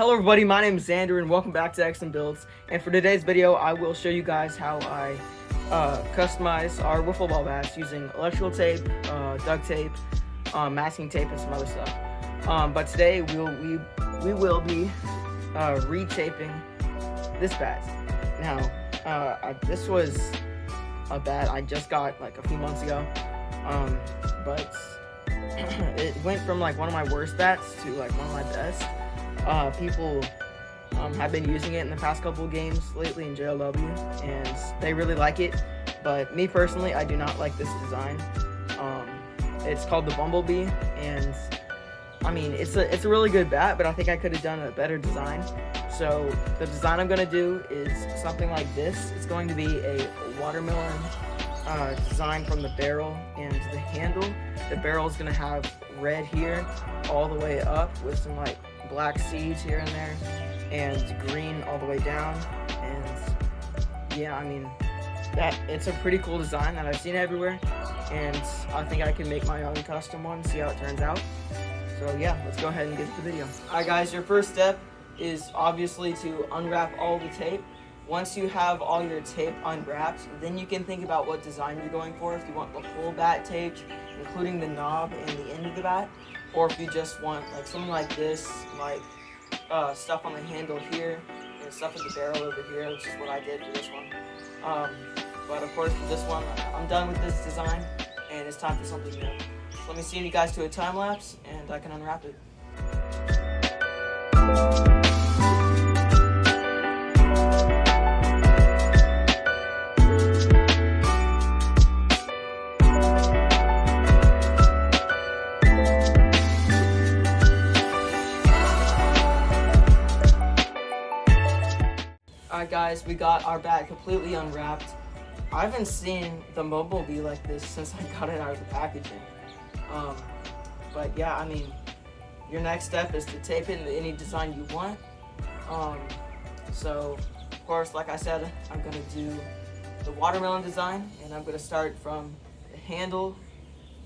Hello everybody, my name is Xander and welcome back to X and Builds. And for today's video, I will show you guys how I customize our wiffle ball bats using electrical tape, duct tape, masking tape, and some other stuff. But today we will be retaping this bat. Now, this was a bat I just got like a few months ago, but it went from like one of my worst bats to like one of my best. People have been using it in the past couple of games lately in JLW, and they really like it. But me personally, I do not like this design. It's called the Bumblebee, and I mean it's a really good bat, but I think I could have done a better design. So the design I'm going to do is something like this. It's going to be a watermelon design from the barrel and the handle. The barrel is going to have red here all the way up with some like black seeds here and there, and green all the way down. And yeah, I mean, it's a pretty cool design that I've seen everywhere, and I think I can make my own custom one, see how it turns out. So yeah, let's go ahead and get to the video. Alright guys, your first step is obviously to unwrap all the tape. Once you have all your tape unwrapped, then you can think about what design you're going for. If you want the full bat taped, including the knob and the end of the bat, or if you just want like something like this, like stuff on the handle here and stuff in the barrel over here, which is what I did for this one. But of course for this one, I'm done with this design and it's time for something new. So let me see you guys do a time lapse and I can unwrap it. Alright guys, we got our bat completely unwrapped. I haven't seen the Bumblebee like this since I got it out of the packaging. But yeah, I mean, your next step is to tape it into any design you want. So, of course, like I said, I'm going to do the watermelon design, and I'm going to start from the handle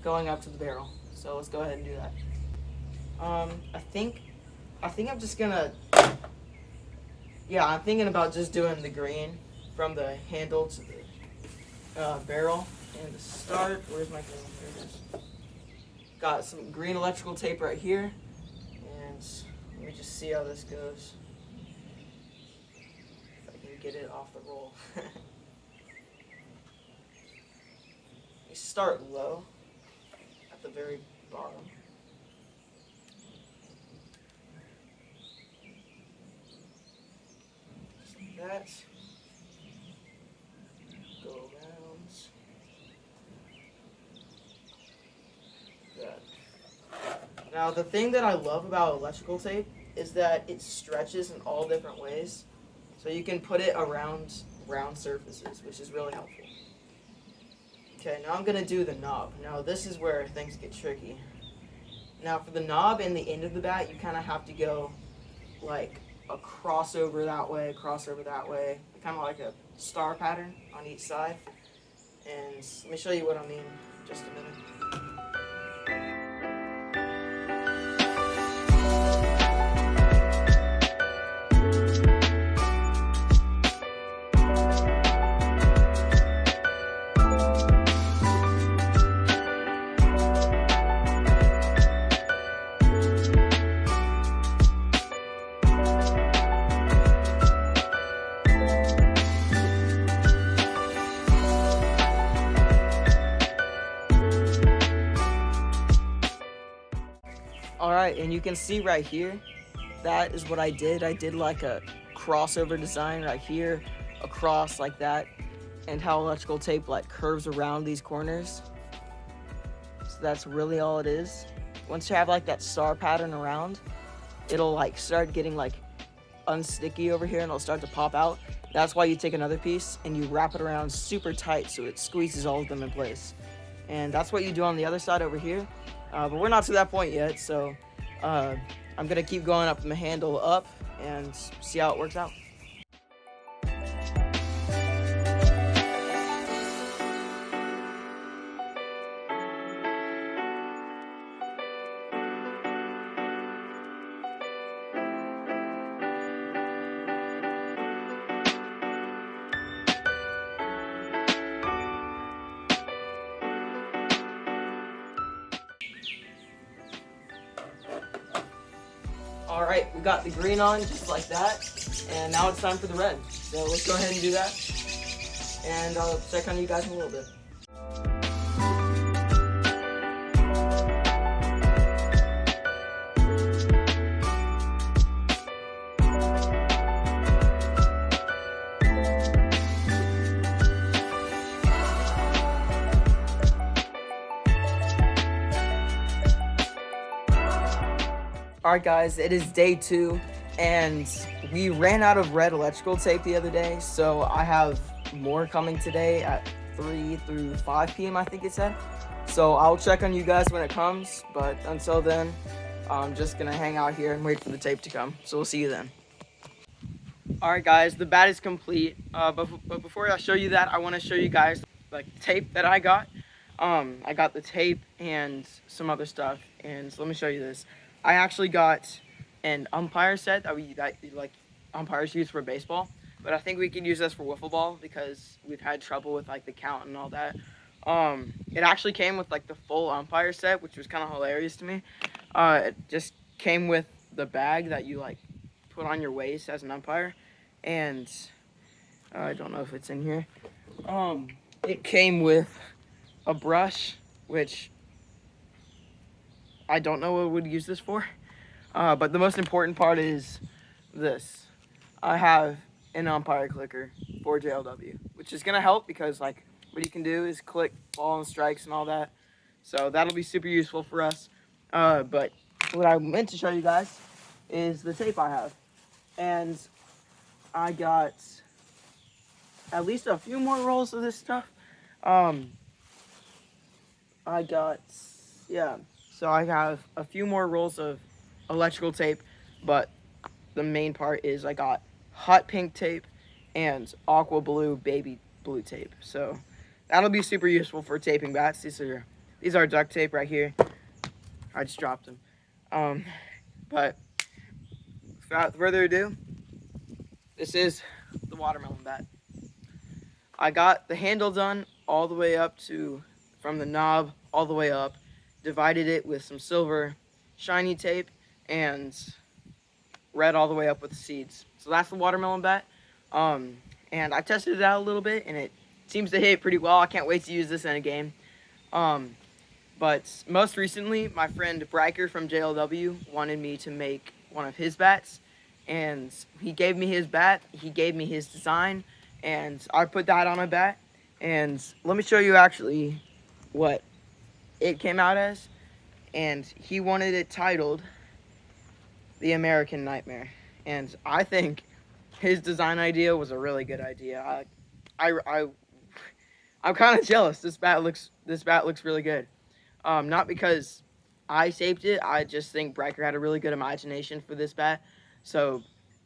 going up to the barrel. So let's go ahead and do that. I think I'm just going to... Yeah, I'm thinking about just doing the green from the handle to the barrel. And to start, where's my green? Here it is. Got some green electrical tape right here. And let me just see how this goes. If I can get it off the roll. You start low at the very bottom. That go around that. Now the thing that I love about electrical tape is that it stretches in all different ways, so you can put it around round surfaces, which is really helpful. Okay, now I'm gonna do the knob. Now this is where things get tricky. Now for the knob and the end of the bat, you kind of have to go like a crossover that way, kind of like a star pattern on each side. And let me show you what I mean in just a minute. Alright, and you can see right here, that is what I did. I did like a crossover design right here, across like that, and how electrical tape like curves around these corners. So that's really all it is. Once you have like that star pattern around, it'll like start getting like unsticky over here and it'll start to pop out. That's why you take another piece and you wrap it around super tight so it squeezes all of them in place. And that's what you do on the other side over here. But we're not to that point yet, so I'm going to keep going up the handle up and see how it works out. Alright, we got the green on just like that, and now it's time for the red. So let's go ahead and do that, and I'll check on you guys in a little bit. Alright guys, it is day 2, and we ran out of red electrical tape the other day, so I have more coming today at 3 through 5 p.m. I think it said. So I'll check on you guys when it comes, but until then, I'm just gonna hang out here and wait for the tape to come. So we'll see you then. Alright guys, the bat is complete, but before I show you that, I want to show you guys like tape that I got. I got the tape and some other stuff, and so let me show you this. I actually got an umpire set that like umpires use for baseball, but I think we could use this for wiffle ball because we've had trouble with like the count and all that. It actually came with like the full umpire set, which was kind of hilarious to me. It just came with the bag that you like put on your waist as an umpire, and I don't know if it's in here. It came with a brush, which I don't know what would use this for, but the most important part is this. I have an umpire clicker for JLW, which is gonna help because like what you can do is click ball and strikes and all that, so that'll be super useful for us. But what I meant to show you guys is the tape I have, and I got at least a few more rolls of this stuff. So I have a few more rolls of electrical tape, but the main part is I got hot pink tape and aqua blue baby blue tape. So that'll be super useful for taping bats. These are duct tape right here. I just dropped them. But without further ado, this is the watermelon bat. I got the handle done all the way up from the knob all the way up. Divided it with some silver shiny tape and red all the way up with the seeds. So that's the watermelon bat. And I tested it out a little bit, and it seems to hit pretty well. I can't wait to use this in a game. But most recently, my friend Bryker from JLW wanted me to make one of his bats, and he gave me his bat, he gave me his design, and I put that on a bat. And let me show you actually what it came out as, and he wanted it titled The American Nightmare, and I think his design idea was a really good idea. I'm kind of jealous. This bat looks really good. Not because I shaped it, I just think Bryker had a really good imagination for this bat, so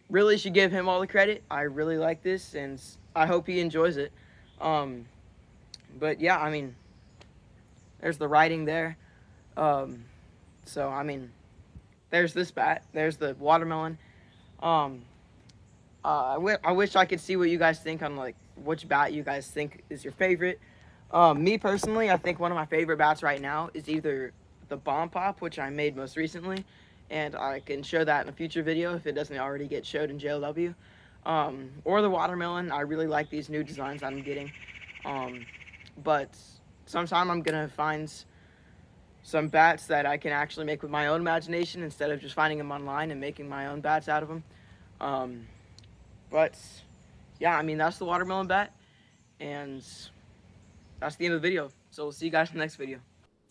really should give him all the credit. I really like this, and I hope he enjoys it. But yeah, I mean, there's the writing there. So, I mean, there's this bat. There's the watermelon. I wish I could see what you guys think on, like, which bat you guys think is your favorite. Me, personally, I think one of my favorite bats right now is either the Bomb Pop, which I made most recently, and I can show that in a future video if it doesn't already get showed in JLW. Or the watermelon. I really like these new designs I'm getting. But sometime I'm gonna find some bats that I can actually make with my own imagination instead of just finding them online and making my own bats out of them. But yeah, I mean, that's the watermelon bat, and that's the end of the video. So we'll see you guys in the next video.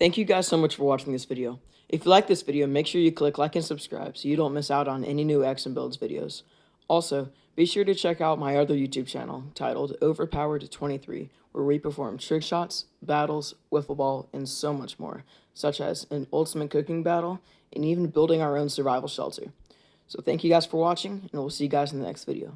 Thank you guys so much for watching this video. If you like this video, make sure you click like and subscribe so you don't miss out on any new X and Builds videos. Also, be sure to check out my other YouTube channel titled Overpowered 23, where we perform trick shots, battles, wiffle ball, and so much more, such as an ultimate cooking battle and even building our own survival shelter. So thank you guys for watching, and we'll see you guys in the next video.